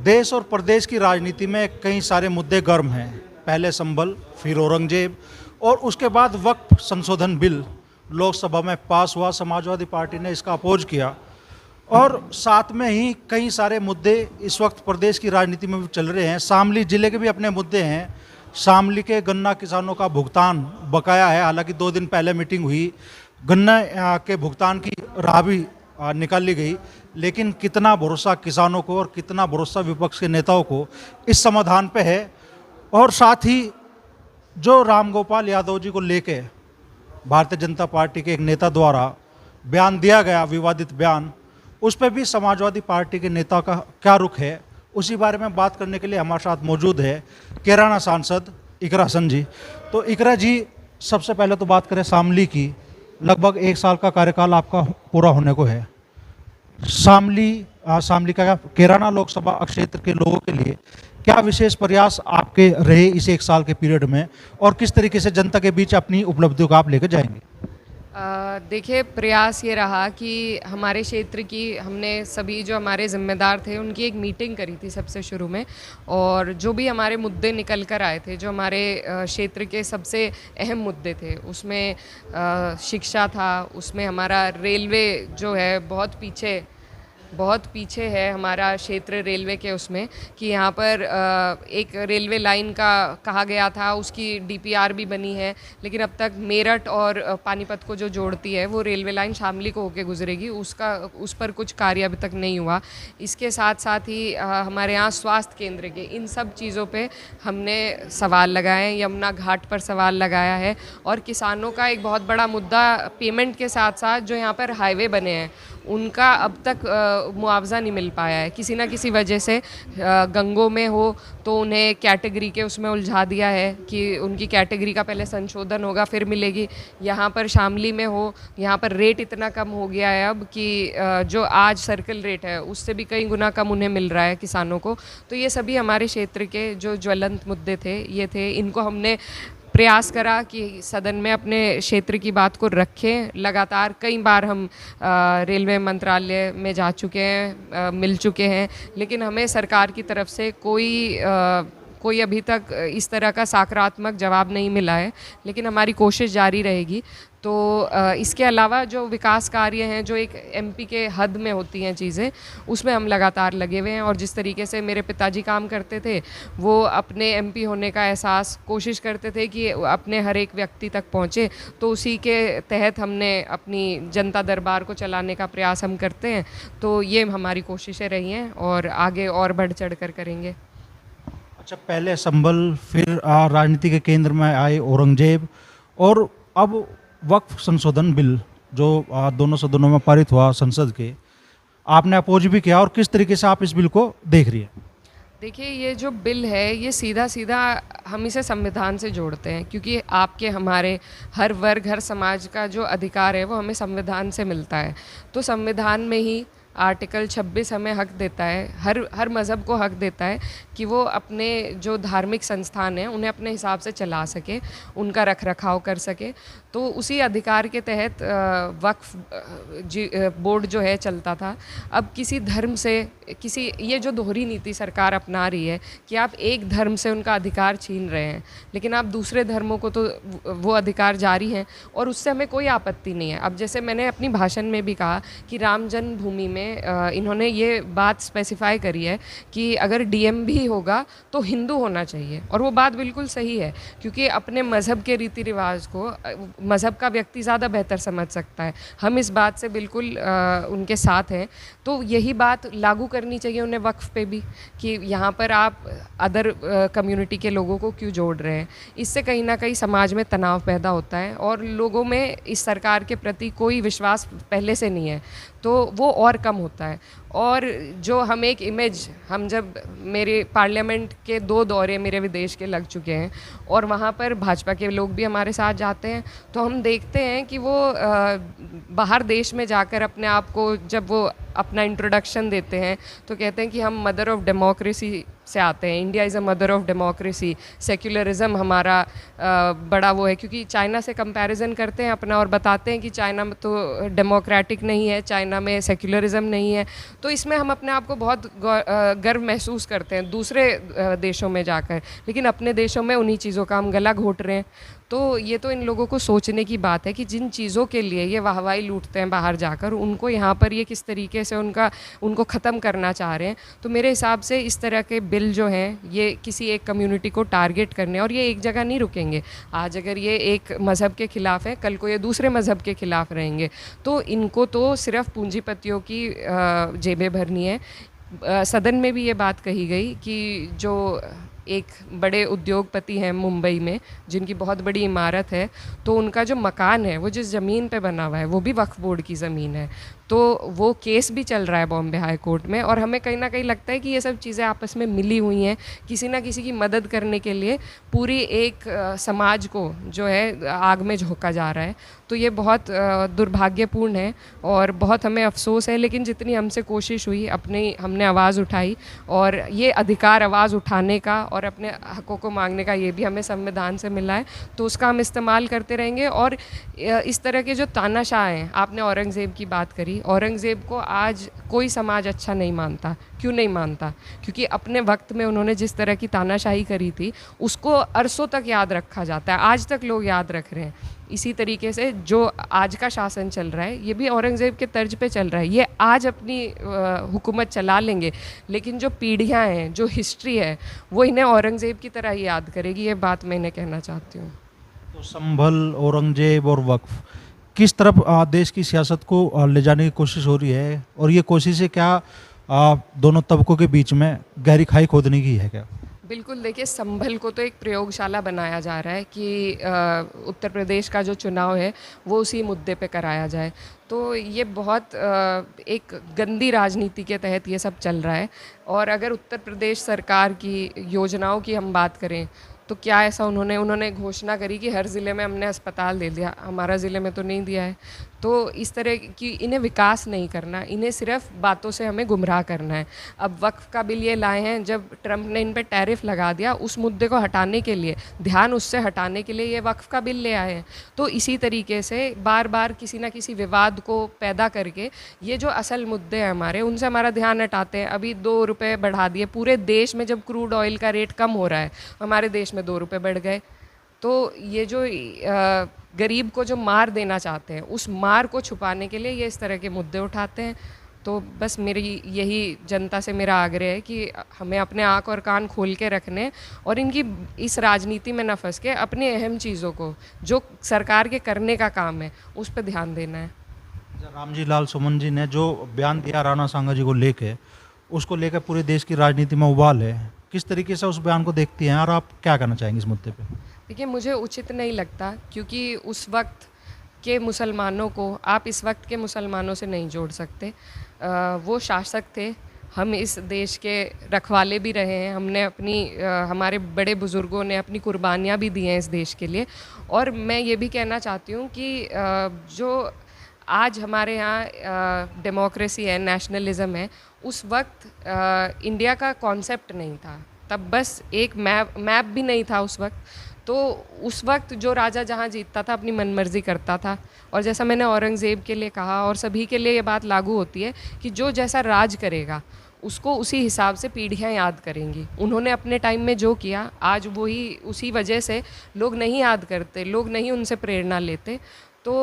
देश और प्रदेश की राजनीति में कई सारे मुद्दे गर्म हैं। पहले संभल, फिर औरंगजेब और उसके बाद वक्फ संशोधन बिल लोकसभा में पास हुआ। समाजवादी पार्टी ने इसका अपोज किया और साथ में ही कई सारे मुद्दे इस वक्त प्रदेश की राजनीति में भी चल रहे हैं। शामली जिले के भी अपने मुद्दे हैं। शामली के गन्ना किसानों का भुगतान बकाया है। हालांकि 2 दिन पहले मीटिंग हुई, गन्ना के भुगतान की राह भी निकाली गई, लेकिन कितना भरोसा किसानों को और कितना भरोसा विपक्ष के नेताओं को इस समाधान पे है। और साथ ही जो रामगोपाल यादव जी को लेके भारतीय जनता पार्टी के एक नेता द्वारा बयान दिया गया, विवादित बयान, उस पर भी समाजवादी पार्टी के नेता का क्या रुख है, उसी बारे में बात करने के लिए हमारे साथ मौजूद है कैराना सांसद इकरा हसन जी। तो इकरा जी, सबसे पहले तो बात करें शामली की। लगभग 1 साल का कार्यकाल आपका पूरा होने को है। शामली का कैराना लोकसभा क्षेत्र के लोगों के लिए क्या विशेष प्रयास आपके रहे इस 1 साल के पीरियड में, और किस तरीके से जनता के बीच अपनी उपलब्धियों को आप लेकर जाएंगे? देखिए, प्रयास ये रहा कि हमारे क्षेत्र की हमने सभी जो हमारे ज़िम्मेदार थे उनकी एक मीटिंग करी थी सबसे शुरू में, और जो भी हमारे मुद्दे निकल कर आए थे, जो हमारे क्षेत्र के सबसे अहम मुद्दे थे, उसमें शिक्षा था, उसमें हमारा रेलवे जो है बहुत पीछे है हमारा क्षेत्र रेलवे के, उसमें कि यहाँ पर एक रेलवे लाइन का कहा गया था, उसकी डीपीआर भी बनी है, लेकिन अब तक मेरठ और पानीपत को जो जोड़ती है वो रेलवे लाइन शामली को होके गुजरेगी, उस पर कुछ कार्य अभी तक नहीं हुआ। इसके साथ साथ ही हमारे यहाँ स्वास्थ्य केंद्र के इन सब चीज़ों पे हमने सवाल लगाए, यमुना घाट पर सवाल लगाया है। और किसानों का एक बहुत बड़ा मुद्दा पेमेंट के साथ साथ जो यहाँ पर हाईवे बने हैं उनका अब तक मुआवजा नहीं मिल पाया है। किसी ना किसी वजह से गंगों में हो तो उन्हें कैटेगरी के उसमें उलझा दिया है कि उनकी कैटेगरी का पहले संशोधन होगा फिर मिलेगी। यहाँ पर शामली में हो, यहाँ पर रेट इतना कम हो गया है अब कि जो आज सर्कल रेट है उससे भी कई गुना कम उन्हें मिल रहा है किसानों को। तो ये सभी हमारे क्षेत्र के जो ज्वलंत मुद्दे थे ये थे। इनको हमने प्रयास करा कि सदन में अपने क्षेत्र की बात को रखें। लगातार कई बार हम रेलवे मंत्रालय में जा चुके हैं, मिल चुके हैं, लेकिन हमें सरकार की तरफ से कोई अभी तक इस तरह का सकारात्मक जवाब नहीं मिला है, लेकिन हमारी कोशिश जारी रहेगी। तो इसके अलावा जो विकास कार्य हैं, जो एक एमपी के हद में होती हैं चीज़ें, उसमें हम लगातार लगे हुए हैं। और जिस तरीके से मेरे पिताजी काम करते थे, वो अपने एमपी होने का एहसास कोशिश करते थे कि अपने हर एक व्यक्ति तक पहुँचे, तो उसी के तहत हमने अपनी जनता दरबार को चलाने का प्रयास हम करते हैं। तो ये हमारी कोशिशें रही हैं और आगे और बढ़ चढ़ कर करेंगे। अच्छा, पहले संभल, फिर राजनीति के केंद्र में आए औरंगजेब, और अब वक्फ संशोधन बिल जो दोनों सदनों में पारित हुआ संसद के, आपने अपोज भी किया, और किस तरीके से आप इस बिल को देख रही है? देखिए, ये जो बिल है ये सीधा हम इसे संविधान से जोड़ते हैं, क्योंकि आपके हमारे हर वर्ग हर समाज का जो अधिकार है वो हमें संविधान से मिलता है। तो संविधान में ही आर्टिकल 26 हमें हक देता है, हर मज़हब को हक देता है कि वो अपने जो धार्मिक संस्थान हैं उन्हें अपने हिसाब से चला सके, उनका रख रखाव कर सके। तो उसी अधिकार के तहत वक्फ बोर्ड जो है चलता था। अब किसी धर्म से ये जो दोहरी नीति सरकार अपना रही है कि आप एक धर्म से उनका अधिकार छीन रहे हैं, लेकिन आप दूसरे धर्मों को तो वो अधिकार जारी हैं और उससे हमें कोई आपत्ति नहीं है। अब जैसे मैंने अपनी भाषण में भी कहा कि राम जन्मभूमि में इन्होंने ये बात स्पेसिफाई करी है कि अगर डीएम भी होगा तो हिंदू होना चाहिए, और वो बात बिल्कुल सही है, क्योंकि अपने मज़हब के रीति रिवाज को मज़हब का व्यक्ति ज़्यादा बेहतर समझ सकता है। हम इस बात से बिल्कुल उनके साथ हैं। तो यही बात लागू करनी चाहिए उन्हें वक्फ पे भी, कि यहाँ पर आप अदर कम्युनिटी के लोगों को क्यों जोड़ रहे हैं। इससे कहीं ना कहीं समाज में तनाव पैदा होता है और लोगों में इस सरकार के प्रति कोई विश्वास पहले से नहीं है, तो वो और कम होता है। और जो हम एक इमेज, हम जब मेरे पार्लियामेंट के 2 दौरे मेरे विदेश के लग चुके हैं और वहाँ पर भाजपा के लोग भी हमारे साथ जाते हैं, तो हम देखते हैं कि वो बाहर देश में जाकर अपने आप को जब वो अपना इंट्रोडक्शन देते हैं तो कहते हैं कि हम मदर ऑफ डेमोक्रेसी से आते हैं। India is a mother of democracy, secularism हमारा बड़ा वो है, क्योंकि चाइना से कंपैरिजन करते हैं अपना और बताते हैं कि चाइना में तो डेमोक्रेटिक नहीं है, चाइना में सेक्युलरिज्म नहीं है। तो इसमें हम अपने आप को बहुत गर्व महसूस करते हैं दूसरे देशों में जाकर, लेकिन अपने देशों में उन्हीं चीज़ों का हम गला घोट रहे हैं। तो ये तो इन लोगों को सोचने की बात है कि जिन चीज़ों के लिए ये वाहवाही लूटते हैं बाहर जाकर, उनको यहाँ पर ये किस तरीके से उनको ख़त्म करना चाह रहे हैं। तो मेरे हिसाब से इस तरह के बिल जो हैं ये किसी एक कम्युनिटी को टारगेट करने, और ये एक जगह नहीं रुकेंगे। आज अगर ये एक मज़हब के ख़िलाफ़ है, कल को ये दूसरे मज़हब के ख़िलाफ़ रहेंगे। तो इनको तो सिर्फ पूंजीपतियों की जेबें भरनी है। सदन में भी ये बात कही गई कि जो एक बड़े उद्योगपति हैं मुंबई में, जिनकी बहुत बड़ी इमारत है, तो उनका जो मकान है वो जिस ज़मीन पे बना हुआ है वो भी वक्फ बोर्ड की ज़मीन है। तो वो केस भी चल रहा है बॉम्बे हाई कोर्ट में, और हमें कहीं ना कहीं लगता है कि ये सब चीज़ें आपस में मिली हुई हैं, किसी ना किसी की मदद करने के लिए पूरी एक समाज को जो है आग में झोंका जा रहा है। तो ये बहुत दुर्भाग्यपूर्ण है और बहुत हमें अफसोस है। लेकिन जितनी हमसे कोशिश हुई, हमने आवाज़ उठाई, और ये अधिकार आवाज़ उठाने का और अपने हकों को मांगने का ये भी हमें संविधान से मिला है, तो उसका हम इस्तेमाल करते रहेंगे। और इस तरह के जो तानाशाह हैं, आपने औरंगज़ेब की बात करी, औरंगज़ेब को आज कोई समाज अच्छा नहीं मानता। क्यों नहीं मानता? क्योंकि अपने वक्त में उन्होंने जिस तरह की तानाशाही करी थी उसको अरसों तक याद रखा जाता है, आज तक लोग याद रख रहे हैं। इसी तरीके से जो आज का शासन चल रहा है ये भी औरंगज़ेब के तर्ज पे चल रहा है। ये आज अपनी हुकूमत चला लेंगे, लेकिन जो पीढ़ियाँ हैं, जो हिस्ट्री है, वो इन्हें औरंगज़ेब की तरह ही याद करेगी। ये बात मैं इन्हें कहना चाहती हूँ। तो संभल, औरंगजेब और वक्फ किस तरफ देश की सियासत को ले जाने की कोशिश हो रही है, और ये कोशिशें क्या दोनों तबकों के बीच में गहरी खाई खोदने की है क्या? बिल्कुल, देखिए, संभल को तो एक प्रयोगशाला बनाया जा रहा है कि उत्तर प्रदेश का जो चुनाव है वो उसी मुद्दे पे कराया जाए। तो ये बहुत एक गंदी राजनीति के तहत ये सब चल रहा है। और अगर उत्तर प्रदेश सरकार की योजनाओं की हम बात करें, तो क्या ऐसा उन्होंने घोषणा करी कि हर ज़िले में हमने अस्पताल दे दिया, हमारा ज़िले में तो नहीं दिया है। तो इस तरह की इन्हें विकास नहीं करना, इन्हें सिर्फ बातों से हमें गुमराह करना है। अब वक्फ का बिल ये लाए हैं, जब ट्रंप ने इन पर टैरिफ लगा दिया, उस मुद्दे को हटाने के लिए, ध्यान उससे हटाने के लिए ये वक्फ का बिल ले आए हैं। तो इसी तरीके से बार बार किसी ना किसी विवाद को पैदा करके ये जो असल मुद्दे हैं हमारे, उनसे हमारा ध्यान हटाते हैं। अभी 2 रुपये बढ़ा दिए पूरे देश में, जब क्रूड ऑयल का रेट कम हो रहा है, हमारे देश में 2 रुपये बढ़ गए। तो ये जो गरीब को जो मार देना चाहते हैं, उस मार को छुपाने के लिए ये इस तरह के मुद्दे उठाते हैं। तो बस मेरी यही जनता से मेरा आग्रह है कि हमें अपने आँख और कान खोल के रखने, और इनकी इस राजनीति में न फंस के अपनी अहम चीज़ों को, जो सरकार के करने का काम है, उस पर ध्यान देना है। रामजी लाल सुमन जी ने जो बयान दिया राणा सांगा जी को लेके, उसको लेकर पूरे देश की राजनीति में उबाल है। किस तरीके से उस बयान को देखती हैं, और आप क्या करना चाहेंगे इस मुद्दे पे? देखिए, मुझे उचित नहीं लगता, क्योंकि उस वक्त के मुसलमानों को आप इस वक्त के मुसलमानों से नहीं जोड़ सकते। वो शासक थे, हम इस देश के रखवाले भी रहे हैं, हमने हमारे बड़े बुज़ुर्गों ने अपनी कुर्बानियाँ भी दी हैं इस देश के लिए। और मैं ये भी कहना चाहती हूँ कि जो आज हमारे यहाँ डेमोक्रेसी है, नेशनलिज़म है, उस वक्त इंडिया का कॉन्सेप्ट नहीं था। तब बस एक मैप भी नहीं था उस वक्त। तो उस वक्त जो राजा जहाँ जीतता था अपनी मनमर्जी करता था। और जैसा मैंने औरंगज़ेब के लिए कहा, और सभी के लिए ये बात लागू होती है कि जो जैसा राज करेगा उसको उसी हिसाब से पीढ़ियाँ याद करेंगी। उन्होंने अपने टाइम में जो किया, आज वही उसी वजह से लोग नहीं याद करते, लोग नहीं उनसे प्रेरणा लेते। तो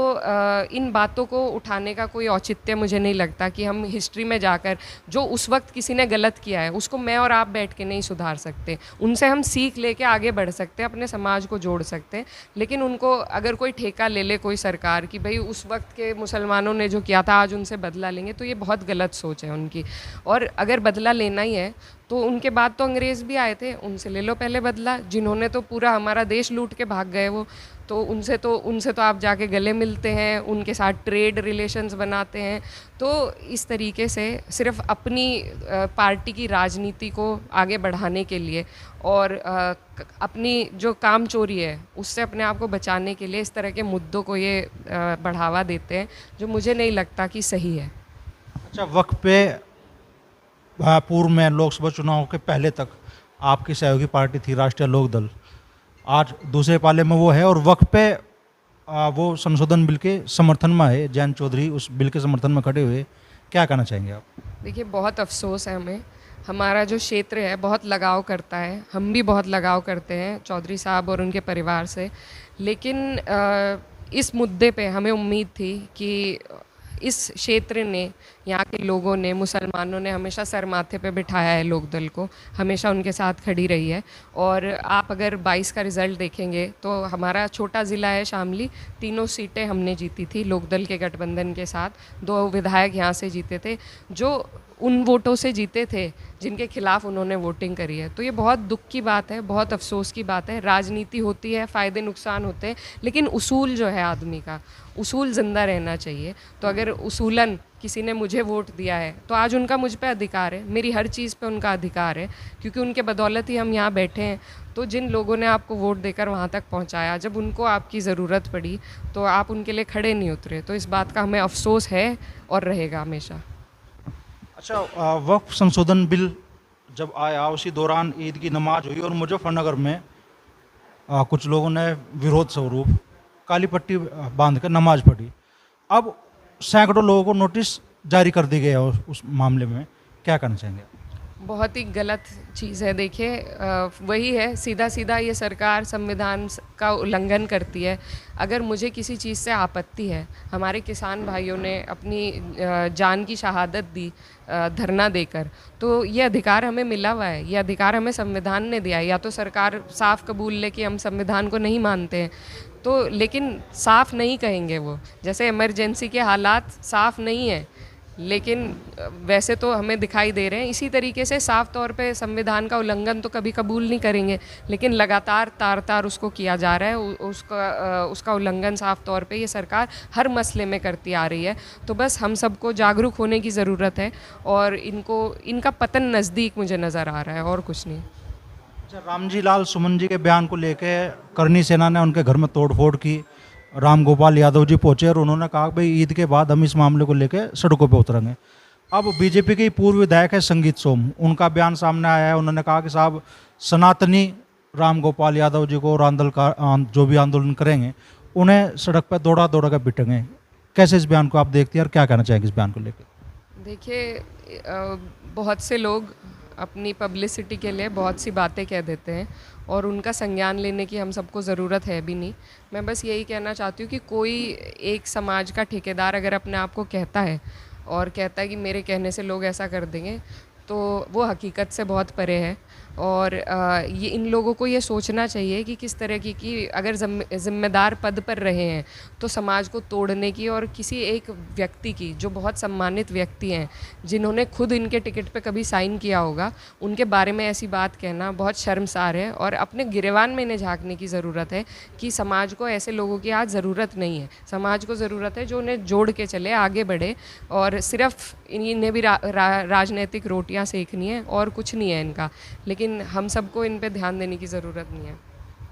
इन बातों को उठाने का कोई औचित्य मुझे नहीं लगता कि हम हिस्ट्री में जाकर जो उस वक्त किसी ने गलत किया है उसको मैं और आप बैठ के नहीं सुधार सकते। उनसे हम सीख लेके आगे बढ़ सकते हैं, अपने समाज को जोड़ सकते हैं। लेकिन उनको अगर कोई ठेका ले ले कोई सरकार कि भाई उस वक्त के मुसलमानों ने जो किया था आज उनसे बदला लेंगे, तो ये बहुत गलत सोच है उनकी। और अगर बदला लेना ही है तो उनके बाद तो अंग्रेज़ भी आए थे, उनसे ले लो पहले बदला, जिन्होंने तो पूरा हमारा देश लूट के भाग गए वो। तो उनसे तो आप जाके गले मिलते हैं, उनके साथ ट्रेड रिलेशंस बनाते हैं। तो इस तरीके से सिर्फ अपनी पार्टी की राजनीति को आगे बढ़ाने के लिए और अपनी जो काम चोरी है उससे अपने आप को बचाने के लिए इस तरह के मुद्दों को ये बढ़ावा देते हैं, जो मुझे नहीं लगता कि सही है। अच्छा, वक्त पे पूर्व में लोकसभा चुनाव के पहले तक आपकी सहयोगी पार्टी थी राष्ट्रीय लोकदल, आज दूसरे पाले में वो है और वक्त पे वो संशोधन बिल के समर्थन में है। जयंत चौधरी उस बिल के समर्थन में खड़े हुए, क्या कहना चाहेंगे आप? देखिए, बहुत अफसोस है हमें। हमारा जो क्षेत्र है बहुत लगाव करता है, हम भी बहुत लगाव करते हैं चौधरी साहब और उनके परिवार से। लेकिन इस मुद्दे पे हमें उम्मीद थी कि इस क्षेत्र ने, यहाँ के लोगों ने, मुसलमानों ने हमेशा सर माथे पे बिठाया है लोकदल को, हमेशा उनके साथ खड़ी रही है। और आप अगर 22 का रिज़ल्ट देखेंगे तो हमारा छोटा ज़िला है शामली, तीनों सीटें हमने जीती थी लोकदल के गठबंधन के साथ। 2 विधायक यहाँ से जीते थे, जो उन वोटों से जीते थे जिनके खिलाफ उन्होंने वोटिंग करी है। तो ये बहुत दुख की बात है, बहुत अफसोस की बात है। राजनीति होती है, फ़ायदे नुकसान होते हैं, लेकिन उसूल जो है आदमी का, उसूल ज़िंदा रहना चाहिए। तो अगर उसूलन किसी ने मुझे वोट दिया है तो आज उनका मुझ पे अधिकार है, मेरी हर चीज़ पे उनका अधिकार है, क्योंकि उनके बदौलत ही हम यहाँ बैठे हैं। तो जिन लोगों ने आपको वोट देकर वहाँ तक पहुँचाया, जब उनको आपकी ज़रूरत पड़ी तो आप उनके लिए खड़े नहीं उतरे। तो इस बात का हमें अफसोस है और रहेगा हमेशा। अच्छा, वक्फ संशोधन बिल जब आया उसी दौरान ईद की नमाज हुई और मुजफ्फरनगर में कुछ लोगों ने विरोध स्वरूप काली पट्टी बांध कर नमाज पढ़ी। अब सैकड़ों लोगों को नोटिस जारी कर दी गई है उस मामले में, क्या करना चाहेंगे? बहुत ही गलत चीज़ है। देखिए, वही है, सीधा सीधा ये सरकार संविधान का उल्लंघन करती है। अगर मुझे किसी चीज़ से आपत्ति है, हमारे किसान भाइयों ने अपनी जान की शहादत दी धरना देकर, तो ये अधिकार हमें मिला हुआ है, ये अधिकार हमें संविधान ने दिया है। या तो सरकार साफ कबूल ले कि हम संविधान को नहीं मानते हैं, तो लेकिन साफ नहीं कहेंगे वो, जैसे इमरजेंसी के हालात साफ नहीं है, लेकिन वैसे तो हमें दिखाई दे रहे हैं। इसी तरीके से साफ तौर पे संविधान का उल्लंघन तो कभी कबूल नहीं करेंगे, लेकिन लगातार तार उसको किया जा रहा है। उसका उल्लंघन साफ तौर पे ये सरकार हर मसले में करती आ रही है। तो बस हम सबको जागरूक होने की ज़रूरत है और इनका पतन नज़दीक मुझे नज़र आ रहा है, और कुछ नहीं। अच्छा, रामजी लाल सुमन जी के बयान को लेके करनी सेना ने उनके घर में तोड़फोड़ की, राम गोपाल यादव जी पहुंचे और उन्होंने कहा भाई ईद के बाद हम इस मामले को लेके सड़कों पे उतरेंगे। अब बीजेपी के पूर्व विधायक है संगीत सोम, उनका बयान सामने आया है। उन्होंने कहा कि साहब सनातनी राम गोपाल यादव जी को और जो भी आंदोलन करेंगे उन्हें सड़क पर दौड़ा दौड़ा कर पिटेंगे। कैसे इस बयान को आप देखती हैं और क्या कहना चाहेंगे इस बयान को लेकर? देखिए, बहुत से लोग अपनी पब्लिसिटी के लिए बहुत सी बातें कह देते हैं और उनका संज्ञान लेने की हम सबको ज़रूरत है भी नहीं। मैं बस यही कहना चाहती हूँ कि कोई एक समाज का ठेकेदार अगर अपने आप को कहता है और कहता है कि मेरे कहने से लोग ऐसा कर देंगे, तो वो हकीकत से बहुत परे है। और ये इन लोगों को ये सोचना चाहिए कि किस तरह की अगर ज़िम्मेदार पद पर रहे हैं तो समाज को तोड़ने की, और किसी एक व्यक्ति की जो बहुत सम्मानित व्यक्ति हैं, जिन्होंने खुद इनके टिकट पे कभी साइन किया होगा, उनके बारे में ऐसी बात कहना बहुत शर्मसार है। और अपने गिरेबान में इन्हें झांकने की ज़रूरत है कि समाज को ऐसे लोगों की आज ज़रूरत नहीं है। समाज को ज़रूरत है जो उन्हें जोड़ के चले, आगे बढ़े, और सिर्फ इन्हें भी राजनीतिक रोटियां सेकनी है और कुछ नहीं है इनका। लेकिन हम सबको इन पे ध्यान देने की ज़रूरत नहीं है।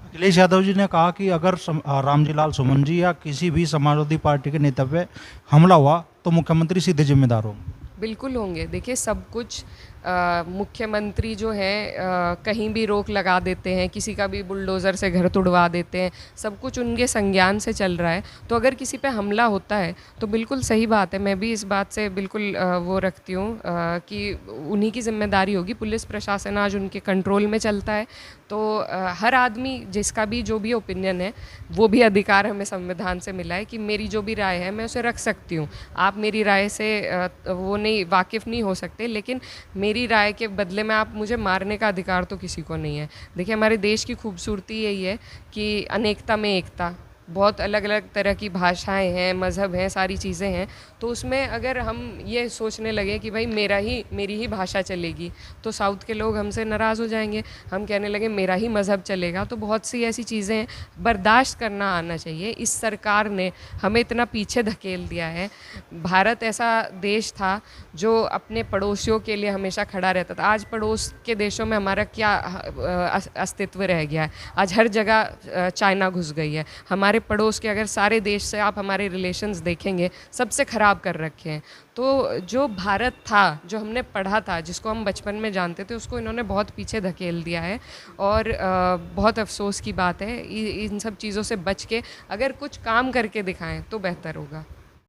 अखिलेश यादव जी ने कहा कि अगर रामजी लाल सुमन जी या किसी भी समाजवादी पार्टी के नेता पे हमला हुआ तो मुख्यमंत्री सीधे जिम्मेदार होंगे। बिल्कुल होंगे। देखिए, सब कुछ मुख्यमंत्री जो है कहीं भी रोक लगा देते हैं, किसी का भी बुलडोज़र से घर तुड़वा देते हैं, सब कुछ उनके संज्ञान से चल रहा है। तो अगर किसी पे हमला होता है तो बिल्कुल सही बात है, मैं भी इस बात से बिल्कुल वो रखती हूँ कि उन्हीं की जिम्मेदारी होगी। पुलिस प्रशासन आज उनके कंट्रोल में चलता है, तो हर आदमी जिसका भी जो भी ओपिनियन है, वो भी अधिकार हमें संविधान से मिला है कि मेरी जो भी राय है मैं उसे रख सकती हूँ। आप मेरी राय से वो नहीं वाकिफ़ नहीं हो सकते, लेकिन मेरी राय के बदले में आप मुझे मारने का अधिकार तो किसी को नहीं है। देखिए, हमारे देश की खूबसूरती यही है कि अनेकता में एकता, बहुत अलग अलग तरह की भाषाएं हैं, मज़हब हैं, सारी चीज़ें हैं। तो उसमें अगर हम ये सोचने लगे कि भाई मेरी ही भाषा चलेगी, तो साउथ के लोग हमसे नाराज़ हो जाएंगे। हम कहने लगे मेरा ही मज़हब चलेगा, तो बहुत सी ऐसी चीज़ें हैं, बर्दाश्त करना आना चाहिए। इस सरकार ने हमें इतना पीछे धकेल दिया है। भारत ऐसा देश था जो अपने पड़ोसियों के लिए हमेशा खड़ा रहता था। आज पड़ोस के देशों में हमारा क्या अस्तित्व रह गया है? आज हर जगह चाइना घुस गई है, हमारे हमारे पड़ोस के अगर सारे देश से आप हमारे रिलेशंस देखेंगे सबसे ख़राब कर रखे हैं। तो जो भारत था, जो हमने पढ़ा था, जिसको हम बचपन में जानते थे, उसको इन्होंने बहुत पीछे धकेल दिया है और बहुत अफसोस की बात है। इन सब चीज़ों से बच के अगर कुछ काम करके दिखाएं तो बेहतर होगा।